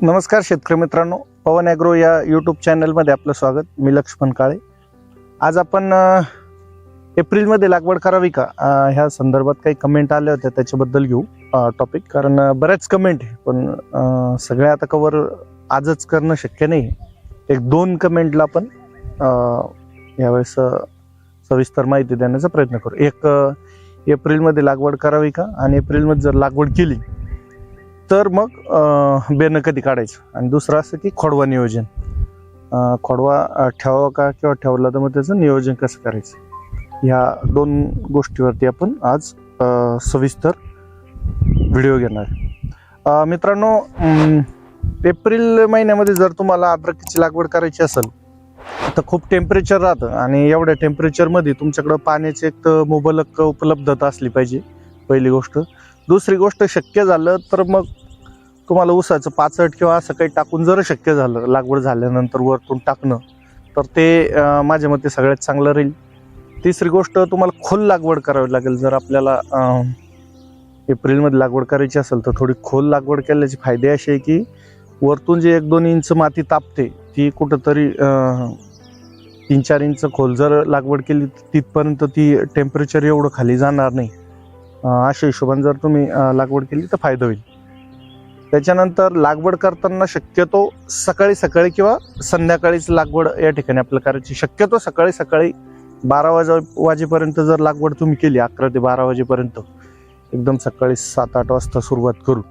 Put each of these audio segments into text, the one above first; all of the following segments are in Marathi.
नमस्कार शेतकरी मित्रांनो, पवन ॲग्रो या यूट्यूब चॅनलमध्ये आपलं स्वागत. मी लक्ष्मण काळे. आज आपण एप्रिलमध्ये लागवड करावी का ह्या संदर्भात काही कमेंट आल्या होत्या, त्याच्याबद्दल घेऊ टॉपिक. कारण बऱ्याच कमेंट आहे, पण सगळ्या आता कवर आजच करणं शक्य नाही. एक दोन कमेंटला आपण यावेळेस सविस्तर माहिती देण्याचा प्रयत्न करू. एक, एप्रिलमध्ये लागवड करावी का, आणि एप्रिलमध्ये जर लागवड केली तर मग बेनं कधी काढायचं, आणि दुसरं असं की खोडवा नियोजन, खोडवा ठेवावा का किंवा ठेवला तर मग त्याचं नियोजन कसं करायचं, ह्या दोन गोष्टीवरती आपण आज सविस्तर व्हिडिओ घेणार आहे. मित्रांनो, एप्रिल महिन्यामध्ये जर तुम्हाला अद्रकीची लागवड करायची असेल तर खूप टेम्परेचर राहतं, आणि एवढ्या टेम्परेचरमध्ये तुमच्याकडं पाण्याची एक तर मुबलक उपलब्धता असली पाहिजे, पहिली गोष्ट. दुसरी गोष्ट, शक्य झालं तर मग तुम्हाला ऊसाचं पाचट किंवा असं काही टाकून जर शक्य झालं लागवड झाल्यानंतर वरतून टाकणं, तर ते माझ्या मते सगळ्यात चांगलं राहील. तिसरी गोष्ट, तुम्हाला खोल लागवड करावी लागेल. जर आपल्याला एप्रिलमध्ये लागवड करायची असेल तर थोडी खोल लागवड केल्याचे फायदे असे आहे की वरतून जे 1-2 इंच माती तापते ती कुठंतरी 3-4 इंच खोल जर लागवड केली तिथपर्यंत ती टेम्परेचर एवढं खाली जाणार नाही. अशा हिशोबाने जर तुम्ही लागवड केली तर फायदा होईल. त्याच्यानंतर लागवड करताना शक्यतो सकाळी किंवा संध्याकाळीच लागवड या ठिकाणी आपल्याला करायची. शक्यतो सकाळी 12 वाजेपर्यंत जर लागवड तुम्ही केली, 11 ते 12 वाजेपर्यंत, एकदम सकाळी 7-8 वाजता सुरुवात करू.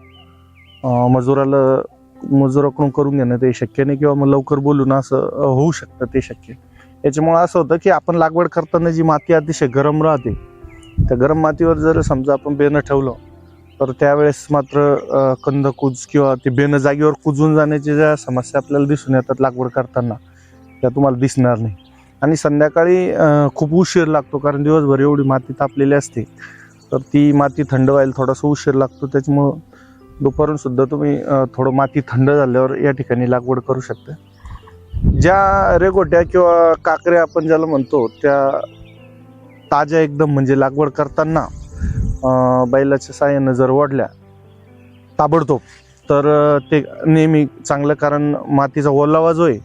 मजुराकडून करून घेणं ते शक्य नाही, किंवा मग लवकर बोलून असं होऊ शकतं, ते शक्य. याच्यामुळे असं होतं की आपण लागवड करताना जी माती अतिशय गरम राहते, त्या गरम मातीवर जर समजा आपण बेनं ठेवलं तर त्यावेळेस मात्र कंदकुज किंवा ते बेनं जागेवर कुजून जाण्याच्या ज्या समस्या आपल्याला दिसून येतात लागवड करताना, त्या तुम्हाला दिसणार नाही. आणि संध्याकाळी खूप उशीर लागतो, कारण दिवसभर एवढी माती तापलेली असते, तर ती माती थंड व्हायला थोडासा उशीर लागतो. त्याच्यामुळं दुपारून सुद्धा तुम्ही थोडं माती थंड झाल्यावर या ठिकाणी लागवड करू शकता. ज्या रेघोट्या किंवा काकऱ्या आपण ज्याला म्हणतो, त्या ताज्या एकदम, म्हणजे लागवड करताना बैलाच्या साहाय्यानं जर ओढल्या ताबडतोब, तर ते नेहमी चांगलं. कारण मातीचा ओलावा जो आहे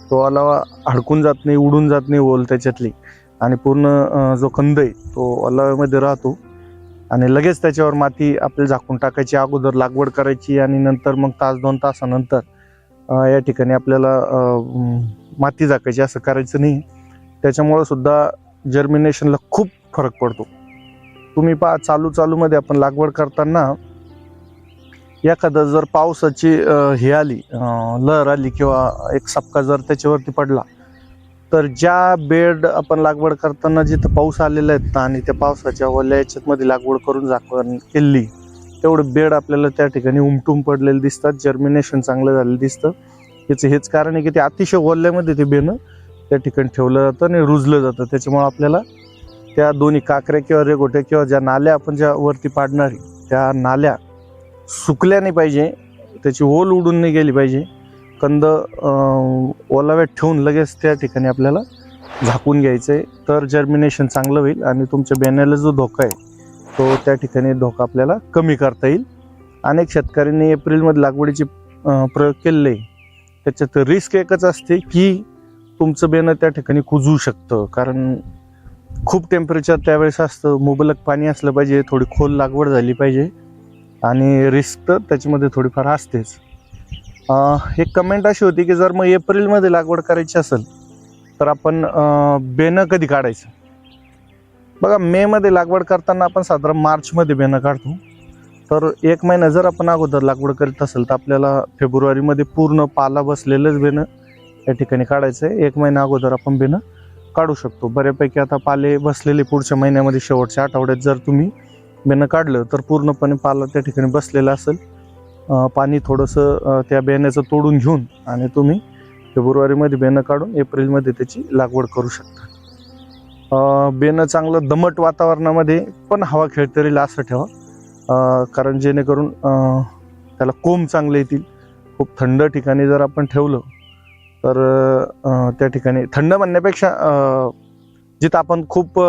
तो ओलावा हडकून जात नाही, उडून जात नाही ओल त्याच्यातली, आणि पूर्ण जो कंद आहे तो ओलाव्यामध्ये राहतो, आणि लगेच त्याच्यावर माती आपल्याला झाकून टाकायची, अगोदर लागवड करायची, आणि नंतर मग 1-2 तासानंतर या ठिकाणी आपल्याला माती झाकायची. असं करायचं नाही. त्याच्यामुळं सुद्धा जर्मिनेशनला खूप फरक पडतो. तुम्ही पहा, चालूमध्ये आपण लागवड करताना एखादं जर पावसाची हे आली, लहर आली, किंवा एक सपका जर त्याच्यावरती पडला, तर ज्या बेड आपण लागवड करताना जिथं पाऊस आलेला आहे आणि त्या पावसाच्या ओल्या याच्यामध्ये लागवड करून झाकण केली, तेवढं बेड आपल्याला त्या ठिकाणी उमटून पडलेले दिसतात, जर्मिनेशन चांगलं झालेलं दिसतं. याचं हेच कारण आहे की ते अतिशय ओल्यामध्ये ते बेनं त्या ठिकाणी ठेवलं जातं आणि रुजलं जातं. त्याच्यामुळे आपल्याला त्या दोन्ही काकऱ्या किंवा रेघोट्या किंवा ज्या नाल्या आपण ज्या वरती पाडणारी, त्या नाल्या सुकल्या नाही पाहिजे, त्याची ओल उडून नाही गेली पाहिजे. कंद ओलाव्यात ठेवून लगेच त्या ठिकाणी आपल्याला झाकून घ्यायचं आहे, तर जर्मिनेशन चांगलं होईल, आणि तुमच्या बेण्याला जो धोका आहे तो त्या ठिकाणी धोका आपल्याला कमी करता येईल. अनेक शेतकऱ्यांनी एप्रिलमध्ये लागवडीचे प्रयोग केलेले आहे. त्याच्यात रिस्क एकच असते की तुमचं बेनं त्या ठिकाणी कुजू शकतं, कारण खूप टेम्परेचर त्यावेळेस असतं. मुबलक पाणी असलं पाहिजे, थोडी खोल लागवड झाली पाहिजे, आणि रिस्क तर त्याच्यामध्ये थोडीफार असतेच. एक कमेंट अशी होती की जर मग एप्रिलमध्ये लागवड करायची असेल तर आपण बेनं कधी काढायचं. बघा, मेमध्ये लागवड करताना आपण साधारण मार्चमध्ये बेनं काढतो, तर 1 महिना जर आपण अगोदर लागवड करीत असेल तर आपल्याला फेब्रुवारीमध्ये पूर्ण पाला बसलेलंच बेनं या ठिकाणी काढायचं आहे. 1 महिना अगोदर आपण बेनं काढू शकतो. बऱ्यापैकी आता पाले बसलेले पुढच्या महिन्यामध्ये शेवटच्या आठवड्यात जर तुम्ही बेनं काढलं तर पूर्णपणे पाला त्या ठिकाणी बसलेला असेल. पाणी थोडंसं त्या बेण्याचं तोडून घेऊन आणि तुम्ही फेब्रुवारीमध्ये बेनं काढून एप्रिलमध्ये त्याची लागवड करू शकता. बेनं चांगलं दमट वातावरणामध्ये पण हवा खेळता येईल असं ठेवा, कारण जेणेकरून त्याला कोंब चांगले येतील. खूप थंड ठिकाणी जर आपण ठेवलं तर त्या ठिकाणी, थंड म्हणण्यापेक्षा जिथं आपण खूप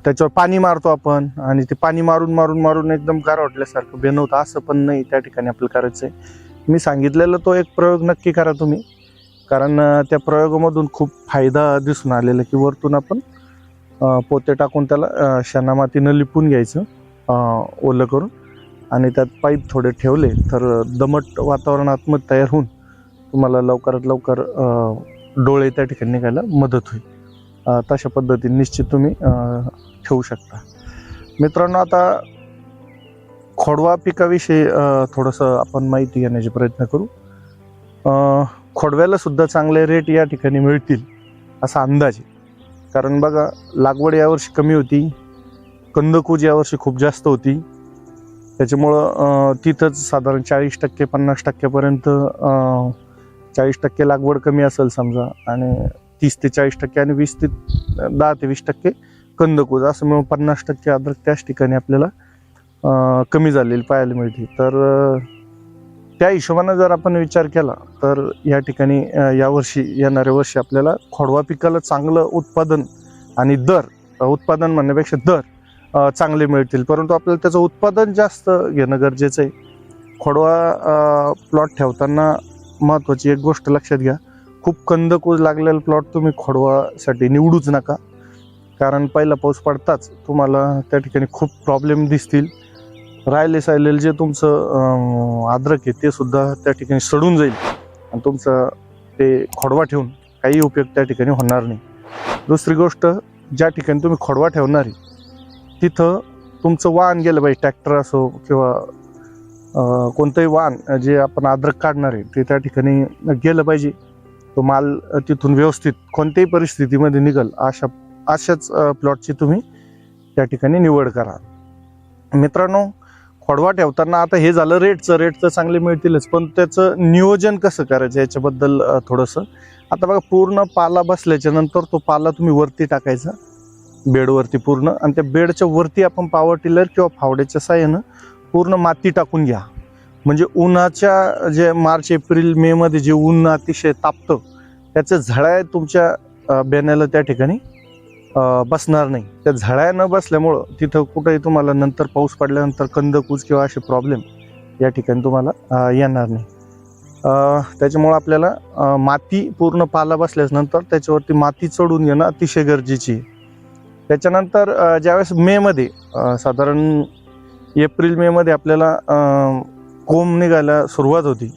त्याच्यावर पाणी मारतो आपण, आणि ते पाणी मारून एकदम गारवटल्यासारखं बेनवतं, असं पण नाही त्या ठिकाणी आपल्याला करायचं आहे. मी सांगितलेला तो एक प्रयोग नक्की करा तुम्ही, कारण त्या प्रयोगामधून खूप फायदा दिसून आलेला की वरतून आपण पोते टाकून त्याला शेणामातीनं लिपून घ्यायचं ओलं करून, आणि त्यात पाईप थोडे ठेवले तर दमट वातावरण आतमध्ये तयार होऊन तुम्हाला लवकरात लवकर डोळे त्या ठिकाणी निघायला मदत होईल. तशा पद्धतीने निश्चित तुम्ही ठेवू शकता. मित्रांनो, आता खोडवा पिकाविषयी थोडंसं आपण माहिती घेण्याचे प्रयत्न करू. खोडव्याला सुद्धा चांगले रेट या ठिकाणी मिळतील असा अंदाज आहे. कारण बघा, लागवड यावर्षी कमी होती, कंदकूज यावर्षी खूप जास्त होती, त्याच्यामुळं तिथंच साधारण 40% 50%पर्यंत 40% लागवड कमी असेल समजा, आणि 30 ते 40% आणि 10 ते 20% कंदकूज, असं मिळून 50% अद्रक त्याच ठिकाणी आपल्याला कमी झालेली पाहायला मिळते. तर त्या हिशोबानं जर आपण विचार केला तर या ठिकाणी यावर्षी येणाऱ्या वर्षी आपल्याला खोडवा पिकाला चांगलं उत्पादन आणि उत्पादन म्हणण्यापेक्षा दर चांगले मिळतील. परंतु आपल्याला त्याचं उत्पादन जास्त घेणं गरजेचं आहे. खोडवा प्लॉट ठेवताना महत्त्वाची एक गोष्ट लक्षात घ्या, खूप कंदकूज लागलेला प्लॉट तुम्ही खोडवासाठी निवडूच नका, कारण पहिला पाऊस पडताच तुम्हाला त्या ठिकाणी खूप प्रॉब्लेम दिसतील. राहिलेले जे तुमचं अद्रक आहे ते सुद्धा त्या ठिकाणी सडून जाईल आणि तुमचं ते खोडवा ठेवून काही उपयोग त्या ठिकाणी होणार नाही. दुसरी गोष्ट, ज्या ठिकाणी तुम्ही खोडवा ठेवणार आहे तिथं तुमचं वाहन गेलं पाहिजे, ट्रॅक्टर असो किंवा कोणतंही वाहन जे आपण अद्रक काढणार आहे ते त्या ठिकाणी गेलं पाहिजे. तो माल तिथून व्यवस्थित कोणत्याही परिस्थितीमध्ये निघल अशाच प्लॉटची तुम्ही त्या ठिकाणी निवड करा. मित्रांनो, खोडवा ठेवताना आता हे झालं रेटचं चांगले मिळतीलच, पण त्याचं नियोजन कसं करायचं याच्याबद्दल थोडंसं. आता बघा, पूर्ण पाला बसल्याच्या नंतर तो पाला तुम्ही वरती टाकायचा बेडवरती पूर्ण, आणि त्या बेडच्या वरती आपण पॉवर टिलर किंवा फावड्याच्या साहाय्यानं पूर्ण माती टाकून घ्या. म्हणजे उन्हाच्या जे मार्च एप्रिल मे मध्ये जे ऊन अतिशय तापतं त्याचं झळा तुमच्या बेण्याला त्या ठिकाणी बसणार नाही. त्या झळ्या न बसल्यामुळं तिथं कुठेही तुम्हाला नंतर पाऊस पडल्यानंतर कंदकूज किंवा असे प्रॉब्लेम या ठिकाणी तुम्हाला येणार नाही. त्याच्यामुळं आपल्याला माती पूर्ण पाला बसल्यानंतर त्याच्यावरती माती चढून घेणं अतिशय गरजेची आहे. त्याच्यानंतर ज्यावेळेस मेमध्ये साधारण एप्रिल मे मध्ये आपल्याला कोंब निघायला सुरुवात होती,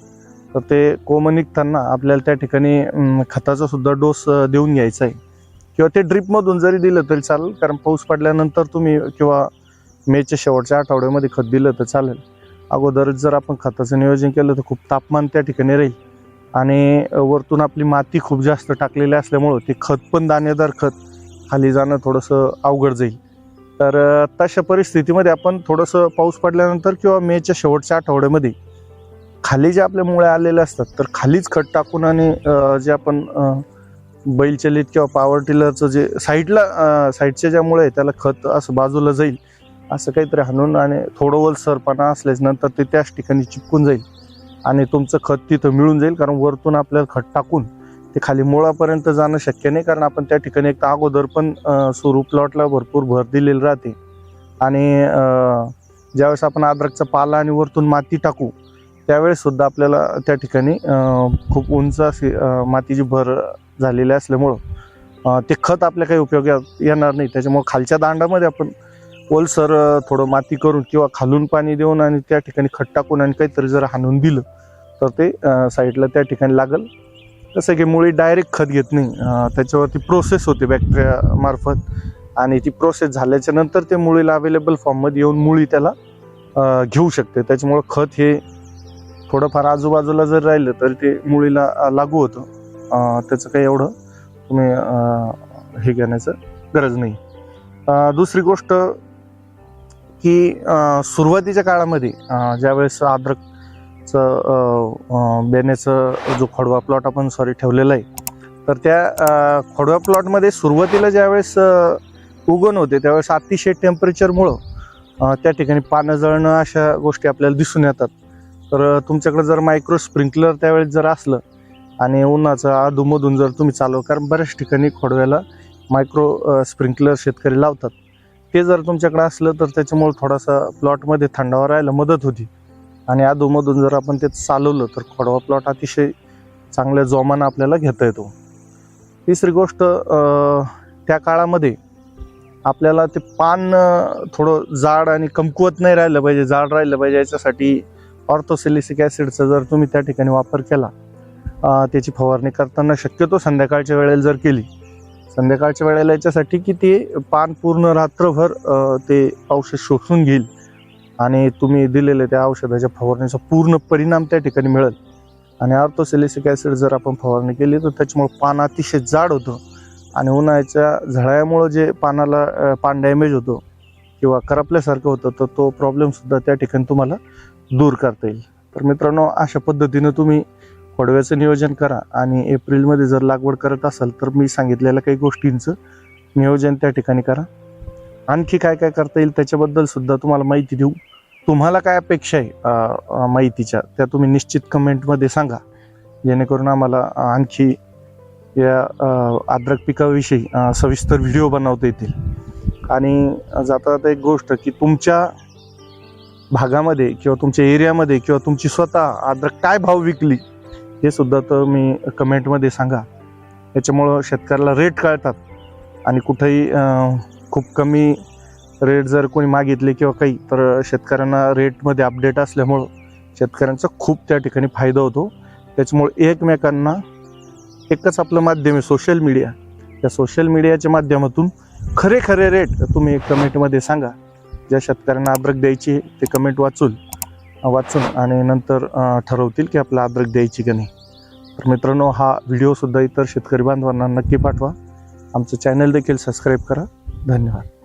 तर ते कोंब निघताना आपल्याला त्या ठिकाणी खताचा सुद्धा डोस देऊन घ्यायचा आहे, किंवा ते ड्रीपमधून जरी दिलं तरी चालेल. कारण पाऊस पडल्यानंतर तुम्ही किंवा मेच्या शेवटच्या आठवड्यामध्ये खत दिलं तर चालेल. अगोदरच जर आपण खताचं नियोजन केलं तर खूप तापमान त्या ठिकाणी राहील, आणि वरतून आपली माती खूप जास्त टाकलेली असल्यामुळं ते खत पण दाणेदार खत खाली जाणं थोडंसं अवघड जाईल. तर तशा परिस्थितीमध्ये आपण थोडंसं पाऊस पडल्यानंतर किंवा मेच्या शेवटच्या आठवड्यामध्ये खाली जे आपल्या मुळे आलेले असतात तर खालीच खत टाकून, आणि जे आपण बैलचलित किंवा पॉवर टिलरचं जे साईडच्या ज्या मुळे त्याला खत असं बाजूला जाईल असं काहीतरी हाणून, आणि थोडं ओलसरपणा असल्याच नंतर ते त्याच ठिकाणी चिपकून जाईल आणि तुमचं खत तिथं मिळून जाईल. कारण वरतून आपल्याला खत टाकून ते खाली मुळापर्यंत जाणं शक्य नाही, कारण आपण त्या ठिकाणी एक अगोदर पण सुरू प्लॉटला भरपूर भर दिलेली राहते, आणि ज्यावेळेस आपण अद्रकचा पाला आणि वरतून माती टाकू त्यावेळेस सुद्धा आपल्याला त्या ठिकाणी खूप उंच अशी मातीची भर झालेली असल्यामुळं ते खत आपल्या काही उपयोगात येणार नाही. त्याच्यामुळे खालच्या दांडामध्ये आपण ओलसर थोडं माती करून किंवा खालून पाणी देऊन आणि त्या ठिकाणी खत टाकून आणि काहीतरी जर हाणून दिलं तर ते साईडला त्या ठिकाणी लागल. तसं की मुळी डायरेक्ट खत घेत नाही, त्याच्यावरती प्रोसेस होते बॅक्टेरिया मार्फत, आणि ती प्रोसेस झाल्याच्या नंतर ते मुळीला अवेलेबल फॉर्ममध्ये येऊन मुळी त्याला घेऊ शकते. त्याच्यामुळं खत हे थोडंफार आजूबाजूला जर राहिलं तर ते मुळीला लागू होतं. त्याचं काही एवढं तुम्ही हे घेण्याचं गरज नाही. दुसरी गोष्ट की सुरुवातीच्या काळामध्ये ज्यावेळेस अद्रकचं बेण्याचं जो खोडवा प्लॉट आपण ठेवलेला आहे, तर त्या खोडवा प्लॉटमध्ये सुरुवातीला ज्यावेळेस उगवण होते त्यावेळेस अतिशय टेम्परेचरमुळं त्या ठिकाणी पानं जळणं अशा गोष्टी आपल्याला दिसून येतात. तर तुमच्याकडे जर मायक्रो स्प्रिंकलर त्यावेळेस जर असलं आणि उन्हाचं अधूनमधून जर तुम्ही चालव, कारण बऱ्याच ठिकाणी खोडव्याला मायक्रो स्प्रिंकलर शेतकरी लावतात, ते जर तुमच्याकडे असलं तर त्याच्यामुळे थोडासा प्लॉटमध्ये थंडावा राहायला मदत होती आणि अधूनमधून जर आपण ते चालवलं तर खोडवा प्लॉट अतिशय चांगल्या जोमानं आपल्याला घेता येतो. तिसरी गोष्ट, त्या काळामध्ये आपल्याला ते पान थोडं जाड आणि कमकुवत नाही राहिलं पाहिजे, जाड राहिलं पाहिजे. याच्यासाठी ऑर्थोसॅलिसिक ॲसिडचा जर तुम्ही त्या ठिकाणी वापर केला, त्याची फवारणी करताना शक्यतो संध्याकाळच्या वेळेला जर केली, संध्याकाळच्या वेळेला याच्यासाठी की ते पान पूर्ण रात्रभर ते औषध शोषून घेईल आणि तुम्ही दिलेल्या त्या औषधाच्या फवारणीचा पूर्ण परिणाम त्या ठिकाणी मिळेल. आणि ऑर्थोसॅलिसिक ॲसिड जर आपण फवारणी केली तर त्याच्यामुळे पान अतिशय जाड होतं आणि उन्हाळ्याच्या झळामुळं जे पानाला पान डॅमेज होतो किंवा करपल्यासारखं होतं, तर तो प्रॉब्लेमसुद्धा त्या ठिकाणी तुम्हाला दूर करता येईल. तर मित्रांनो, अशा पद्धतीनं तुम्ही खोडव्याचं नियोजन करा आणि एप्रिलमध्ये जर लागवड करत असाल तर मी सांगितलेल्या काही गोष्टींचं नियोजन त्या ठिकाणी करा. आणखी काय काय करता येईल त्याच्याबद्दल सुद्धा तुम्हाला माहिती देऊ. तुम्हाला काय अपेक्षा आहे माहितीच्या, त्या तुम्ही निश्चित कमेंटमध्ये सांगा, जेणेकरून आम्हाला आणखी या अद्रक पिकाविषयी सविस्तर व्हिडिओ बनवता येतील. आणि जाता जाता एक गोष्ट की तुमच्या भागामध्ये किंवा तुमच्या एरियामध्ये किंवा तुमची स्वतः अद्रक काय भाव विकली हे सुद्धा तुम्ही कमेंटमध्ये सांगा. याच्यामुळं शेतकऱ्याला रेट कळतात आणि कुठेही खूप कमी रेट जर कोणी मागितले किंवा काही, तर शेतकऱ्यांना रेटमध्ये अपडेट असल्यामुळं शेतकऱ्यांचा खूप त्या ठिकाणी फायदा होतो. त्याच्यामुळे एकमेकांना एकच आपलं माध्यम आहे सोशल मीडिया. या सोशल मीडियाच्या माध्यमातून खरे खरे रेट तुम्ही कमेंटमध्ये सांगा. ज्या शेतकऱ्यांना अद्रक द्यायची ते कमेंट वाचून आणि नंतर ठरवतील की आपला अद्रक द्यायची की नाही. तर मित्रांनो, हा व्हिडिओसुद्धा इतर शेतकरी बांधवांना नक्की पाठवा. आमचं चॅनल देखील सबस्क्राईब करा. धन्यवाद.